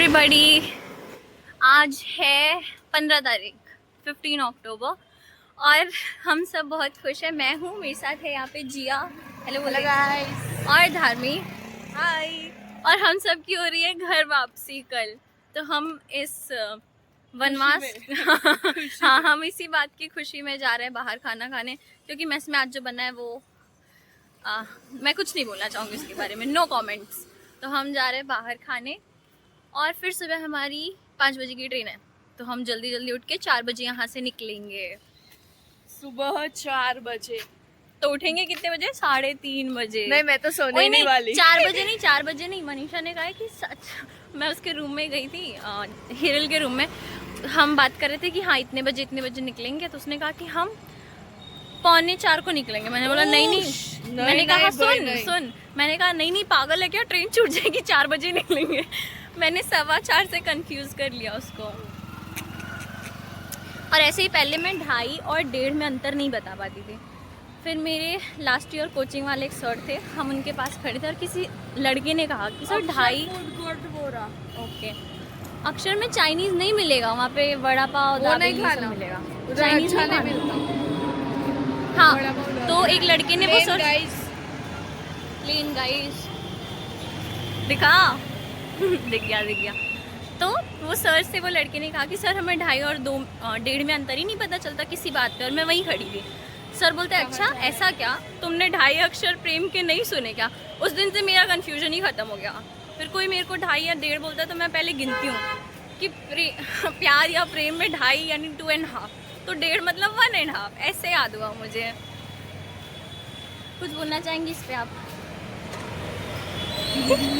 Everybody, आज है 15 तारीख 15 अक्टूबर और हम सब बहुत खुश हैं। मैं हूँ, मेरे साथ है यहाँ पे जिया, हेलो बोलो गाइस, और धार्मी, हाय। और हम सब की हो रही है घर वापसी कल, तो हम इस वनवास हाँ, हम इसी बात की खुशी में जा रहे हैं बाहर खाना खाने, क्योंकि मेस में आज जो बना है वो मैं कुछ नहीं बोलना चाहूँगी उसके बारे में, नो कमेंट्स। तो हम जा रहे हैं बाहर खाने और फिर सुबह हमारी 5 बजे की ट्रेन है, तो हम जल्दी जल्दी उठ के 4 बजे यहाँ से निकलेंगे। सुबह 4 बजे तो उठेंगे कितने बजे? 3:30 बजे। नहीं, मैं तो सोने नहीं वाली। 4 बजे नहीं। मनीषा ने कहा कि मैं उसके रूम में गई थी, हिरल के रूम में, हम बात कर रहे थे कि हाँ इतने बजे निकलेंगे, तो उसने कहा कि हम 3:45 को निकलेंगे। मैंने बोला नहीं, मैंने कहा सुन, मैंने कहा नहीं पागल है क्या, ट्रेन छूट जाएगी, 4 बजे निकलेंगे। मैंने 4:15 से कंफ्यूज कर लिया उसको। और ऐसे ही पहले मैं 2:30 और 1:30 में अंतर नहीं बता पाती थी। फिर मेरे लास्ट ईयर कोचिंग वाले एक सर थे, हम उनके पास खड़े थे और किसी लड़के ने कहा कि सर 2:30। ओके, अक्षर में चाइनीज नहीं मिलेगा वहाँ पे, वड़ा पाव नहीं खाना मिलेगा, चाइनीज नहीं मिलता। हाँ, तो एक लड़के ने वो सर प्लेन गाइस दिखा दिख गया। तो वो सर से वो लड़के ने कहा कि सर हमें 2:30 और 1:30 में अंतर ही नहीं पता चलता किसी बात पे, और मैं वहीं खड़ी थी। सर बोलते अच्छा ऐसा क्या, तुमने 2:30 अक्षर प्रेम के नहीं सुने क्या? उस दिन से मेरा कंफ्यूजन ही खत्म हो गया। फिर कोई मेरे को 2:30 या 1:30 बोलता है तो मैं पहले गिनती हूँ कि प्यार या प्रेम में 2:30 यानी 2.5, तो 1:30 मतलब 1.5, ऐसे याद हुआ मुझे। कुछ बोलना चाहेंगी इस पे आप?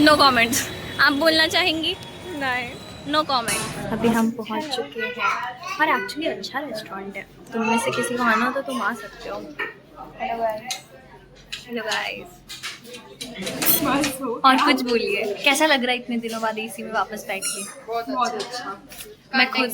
No comments. आप बोलना चाहेंगी? नहीं, नो कमेंट। अभी हम पहुंच चुके हैं और एक्चुअली अच्छा रेस्टोरेंट है, तुम में से किसी को आना हो तो तुम आ सकते हो। Hello guys. और कुछ बोलिए, कैसा लग रहा है इतने दिनों बाद एसी में वापस बैठ के? बहुत अच्छा। मैं खुद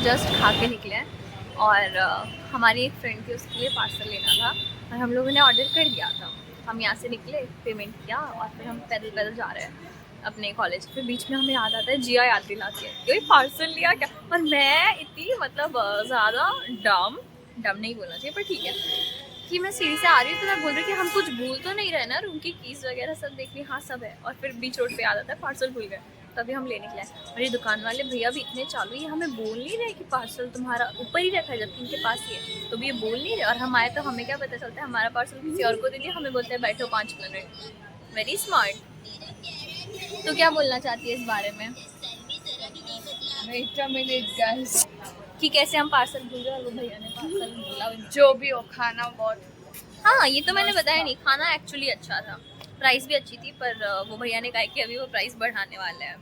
जस्ट खा के निकले हैं और हमारी एक फ्रेंड थी, उसके लिए पार्सल लेना था और हम लोगों ने ऑर्डर कर दिया था। हम यहाँ से निकले, पेमेंट किया और फिर हम पैदल जा रहे हैं अपने कॉलेज। फिर बीच में हमें याद आता है जिया याद दिलाती है कोई पार्सल लिया क्या, और मैं इतनी मतलब ज़्यादा डम नहीं बोलना चाहिए पर ठीक है, कि मैं सीढ़ी से आ रही हूँ तो मैं बोल रही कि हम कुछ भूल तो नहीं रहे ना, रूम की कीज़ वगैरह सब देख ली, हाँ सब है। और फिर बीच रोड पे याद आता है पार्सल भूल गए, तभी हम ले निकले। और ये दुकान वाले भैया भी इतने चालू, ये हमें बोल नहीं रहे कि पार्सल तुम्हारा ऊपर ही रखा है जबकि इनके पास ही है, तो भी ये बोल नहीं रहे। और हम आए तो हमें क्या पता चलता है हमारा पार्सल किसी और को दे दिया, हमें बोलते हैं बैठो 5 मिनट। Very smart. तो क्या बोलना चाहती है इस बारे में? कि कैसे हम पार्सल भूल गए और वो भैया ने पार्सल भूला। जो भी हो, खाना बहुत, हाँ ये तो मैंने बताया नहीं, खाना एक्चुअली अच्छा था, प्राइस भी अच्छी थी, पर वो भैया ने कहा कि अभी वो प्राइस बढ़ाने वाले हैं।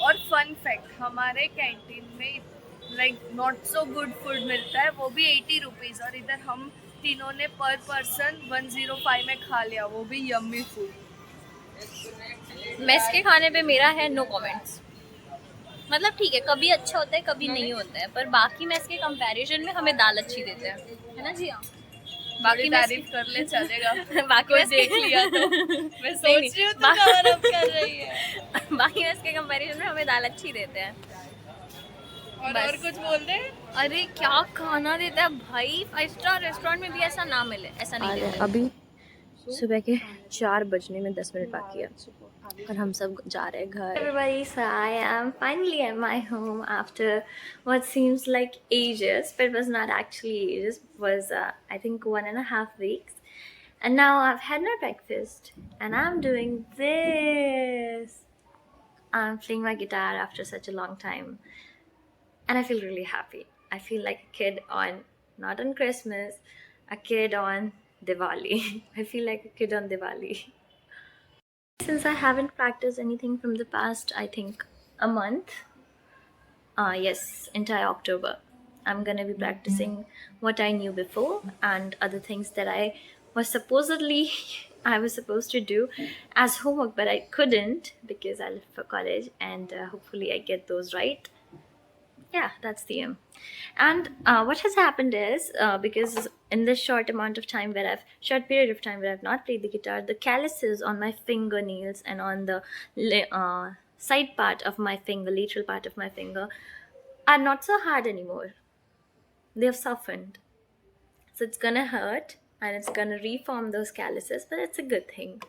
और फन फैक्ट, हमारे कैंटीन में like not so good food मिलता है, वो भी 80 रुपीज़, और इधर हम तीनों ने पर पर्सन 105 में खा लिया, वो भी यम्मी फूड। मेस के खाने पे मेरा है नो कमेंट्स। मतलब ठीक है, कभी अच्छा होता है कभी नहीं होता है, पर बाकी मेस के कंपैरिजन में हमें दाल अच्छी देते हैं, है ना जी? बाकी तारीफ कर ले चलेगा। बाकी कोई देख लिया तो मैं सोच रही हूँ तो कवर अप कर रही है। बाकी मेस के कंपैरिजन में हमें दाल अच्छी देते हैं। और कुछ बोल दे। अरे क्या खाना देता है भाई, 5 स्टार रेस्टोरेंट में भी ऐसा ना मिले, ऐसा नहीं देते। अभी सुबह के 4 बजने में 10 मिनट बाकी है और हम सब जा रहे हैं घर। Everybody, so I am finally at my home after what seems like ages, but it was not actually ages. It was I think 1.5 weeks. And now I've had my breakfast and I'm doing this. I'm playing my guitar after such a long time. And I feel really happy. I feel like a kid on, not on Christmas, a kid on Diwali. I feel like a kid on Diwali. Since I haven't practiced anything from the past, I think a month, yes, entire October, I'm gonna be practicing what I knew before and other things that I was supposedly I was supposed to do as homework, but I couldn't because I left for college, and hopefully I get those right. Yeah, that's the aim. And what has happened is, because in this short period of time where I've not played the guitar, the calluses on my fingernails and on the side part of my finger, lateral part of my finger, are not so hard anymore. They've softened. So it's gonna hurt and it's gonna reform those calluses, but it's a good thing.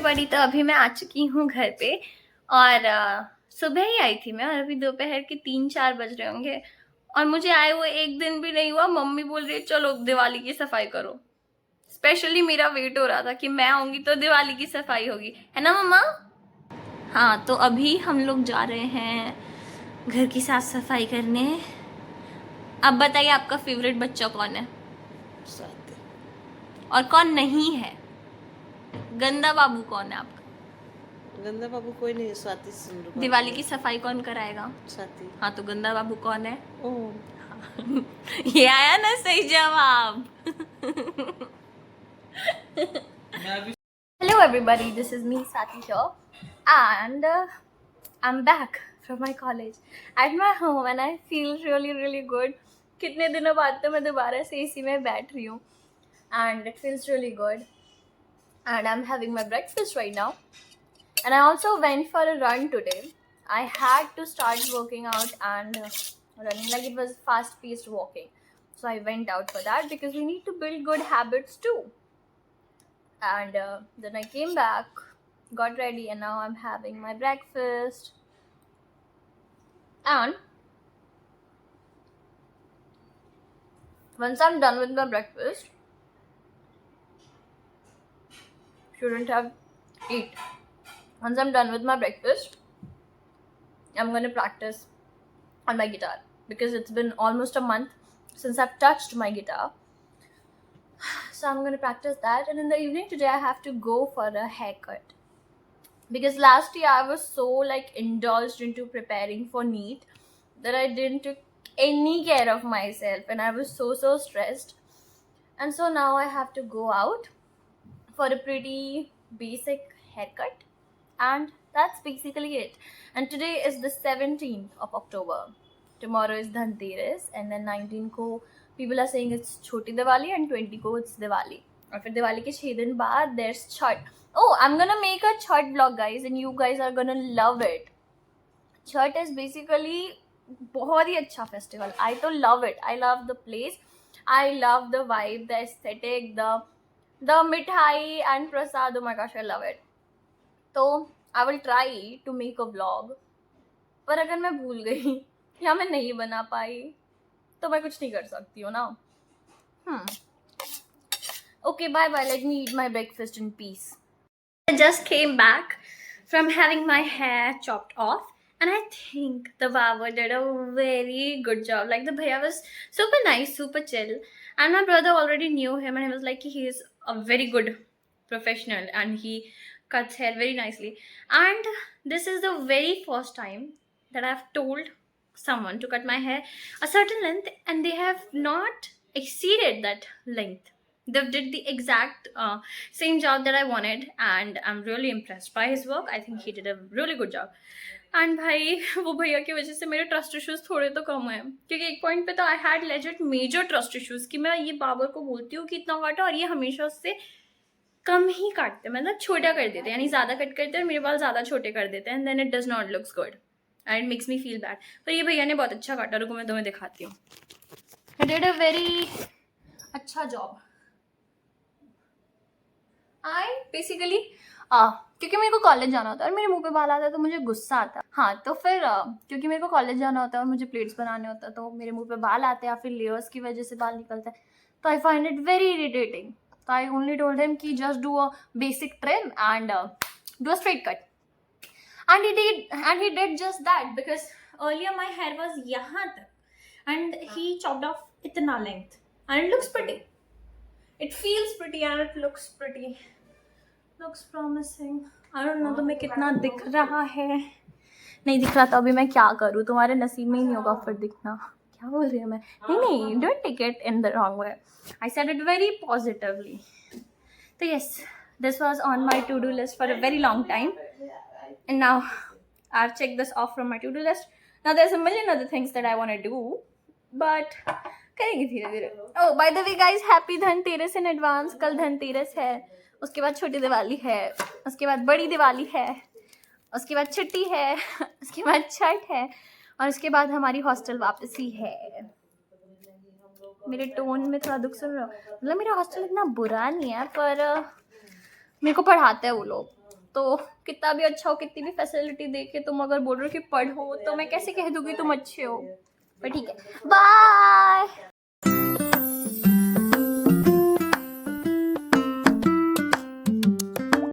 बड़ी तो अभी मैं आ चुकी हूँ घर पे, और सुबह ही आई थी मैं, और अभी दोपहर के 3-4 बज रहे होंगे, और मुझे आए हुए एक दिन भी नहीं हुआ, मम्मी बोल रही है चलो दिवाली की सफाई करो। स्पेशली मेरा वेट हो रहा था कि मैं आऊंगी तो दिवाली की सफाई होगी, है ना मम्मा? हाँ, तो अभी हम लोग जा रहे हैं घर की साफ सफाई करने। अब बताइए आपका फेवरेट बच्चा कौन है और कौन नहीं है? गंदा बाबू कौन है आपका? गंदा बाबू कोई नहीं है, स्वाति सिंधु। दिवाली की सफाई कौन कराएगा? स्वाति। हाँ, तो गंदा बाबू कौन है? ओम। ये आया ना सही जवाब। Hello everybody, this is me Sati here, and I'm back from my college at my home and I feel really good. कितने दिनों बाद तो मैं दोबारा से एसी में बैठ रही हूँ and it feels really good, and I'm having my breakfast right now, and I also went for a run today. I had to start working out and running, like it was fast paced walking, so I went out for that because we need to build good habits too. And then I came back, got ready, and now I'm having my breakfast. And once I'm done with my breakfast, shouldn't have eat. Once I'm done with my breakfast, I'm going to practice on my guitar because it's been almost a month since I've touched my guitar. So I'm going to practice that, and in the evening today I have to go for a haircut because last year I was so like indulged into preparing for NEET that I didn't take any care of myself, and I was so stressed, and so now I have to go out for a pretty basic haircut, and that's basically it. And today is the 17th of October. Tomorrow is Dhanteras, and then 19 को people are saying it's Choti Diwali, and 20 को it's Diwali. और फिर दिवाली के 6 दिन बाद there's Chhat. Oh, I'm gonna make a Chhat vlog, guys, and you guys are gonna love it. Chhat is basically बहुत ही अच्छा festival. I तो love it. I love the place. I love the vibe, the aesthetic, the mithai and prasad. Oh my gosh, I love it. तो I will try to make a vlog. पर अगर मैं भूल गई या मैं नहीं बना पाई तो मैं कुछ नहीं कर सकती हूँ ना. Okay, bye. Let me eat my breakfast in peace. I just came back from having my hair chopped off, and I think the barber did a very good job. Like, the bhaiya was super nice, super chill, and my brother already knew him, and he was like, he is a very good professional and he cuts hair very nicely. And this is the very first time that I've told someone to cut my hair a certain length, and they have not exceeded that length. They did the exact same job that I wanted, and I'm really impressed by his work. I think he did a really good job. And भाई वो भैया की वजह से मेरे trust issues थोड़े तो कम हुए, क्योंकि एक पॉइंट पे तो I had legit major trust issues कि मैं ये बाबर को बोलती हूँ कि इतना काटा, और ये हमेशा उससे कम ही काटते, मतलब छोटा कर देते, यानी ज़्यादा कट करते हैं, मेरे बाल ज़्यादा छोटे कर देते हैं, and then it does not looks good and it makes me feel bad. पर ये भैया ने बहुत अच्छा काटा. रुको मैं तुम्हें दिखाती हूँ. आई डिड अ वेरी अच्छा जॉब. आई बेसिकली क्योंकि मेरे को कॉलेज जाना होता है और मेरे मुंह पे बाल आता है तो मुझे गुस्सा आता है. हाँ, तो फिर क्योंकि मेरे को कॉलेज जाना होता है और मुझे प्लेट्स बनाने होता है तो मेरे मुंह पे बाल आते हैं या फिर लेयर्स की वजह से बाल निकलता है, तो I find it very irritating. तो आई ओनली टोल्ड हिम कि just do a basic trim and do a straight cut, and he did just that, because earlier my hair was यहाँ तक and he chopped off itna length and it looks pretty. It feels pretty and it looks pretty. Looks promising. I don't know तुम्हें कितना दिख रहा है, नहीं दिख रहा तो अभी मैं क्या करूँ, तुम्हारे नसीब में ही नहीं होगा फिर दिखना. क्या बोल रही हूँ मैं? नहीं, don't take it in the wrong way. I said it very positively. So yes, this was on my to-do list for a very long time, and now I've checked this off from my to-do list. Now there's a million other things that I want to do, but करेंगे धीरे धीरे. Oh, by the way guys, happy Dhanteras in advance. कल धनतेरस है, उसके बाद छोटी दिवाली है, उसके बाद बड़ी दिवाली है, उसके बाद छुट्टी है, उसके बाद छठ है, और उसके बाद हमारी हॉस्टल वापसी है. मेरे टोन में थोड़ा दुख सुन रहा हो. मतलब मेरा हॉस्टल इतना बुरा नहीं है, पर मेरे को पढ़ाते हैं वो लोग, तो कितना भी अच्छा हो, कितनी भी फैसिलिटी दे के तुम अगर बोल रहे हो कि पढ़ो, तो मैं कैसे कह दूँगी तुम अच्छे हो. पर ठीक है, बाय.